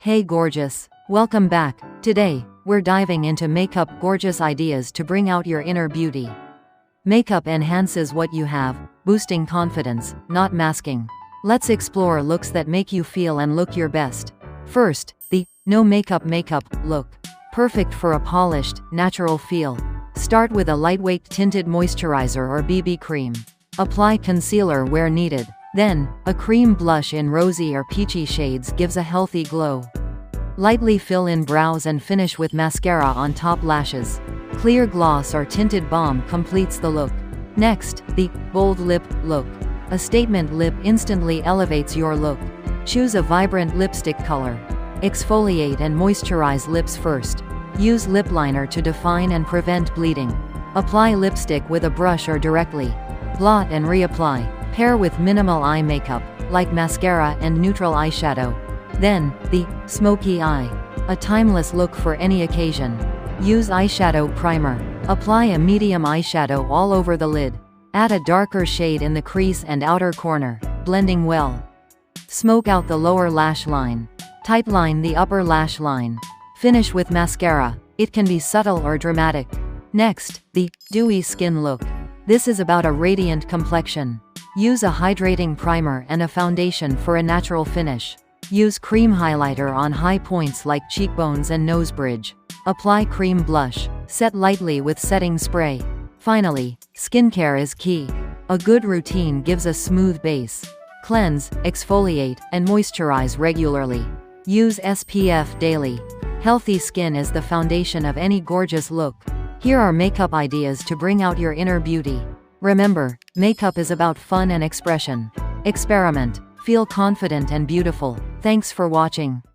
Hey gorgeous! Welcome back. Today, we're diving into makeup gorgeous ideas to bring out your inner beauty. Makeup enhances what you have, boosting confidence, not masking. Let's explore looks that make you feel and look your best. First, the no makeup look. Perfect for a polished, natural feel. Start with a lightweight tinted moisturizer or BB cream. Apply concealer where needed. Then, a cream blush in rosy or peachy shades gives a healthy glow. Lightly fill in brows and finish with mascara on top lashes. Clear gloss or tinted balm completes the look. Next, the bold lip look. A statement lip instantly elevates your look. Choose a vibrant lipstick color. Exfoliate and moisturize lips first. Use lip liner to define and prevent bleeding. Apply lipstick with a brush or directly. Blot and reapply. Pair with minimal eye makeup, like mascara and neutral eyeshadow. Then, the smoky eye. A timeless look for any occasion. Use eyeshadow primer. Apply a medium eyeshadow all over the lid. Add a darker shade in the crease and outer corner, blending well. Smoke out the lower lash line. Tightline the upper lash line. Finish with mascara. It can be subtle or dramatic. Next, the dewy skin look. This is about a radiant complexion. Use a hydrating primer and a foundation for a natural finish. Use cream highlighter on high points like cheekbones and nose bridge. Apply cream blush. Set lightly with setting spray. Finally, skincare is key. A good routine gives a smooth base. Cleanse, exfoliate, and moisturize regularly. Use SPF daily. Healthy skin is the foundation of any gorgeous look. Here are makeup ideas to bring out your inner beauty. Remember, makeup is about fun and expression. Experiment. Feel confident and beautiful. Thanks for watching.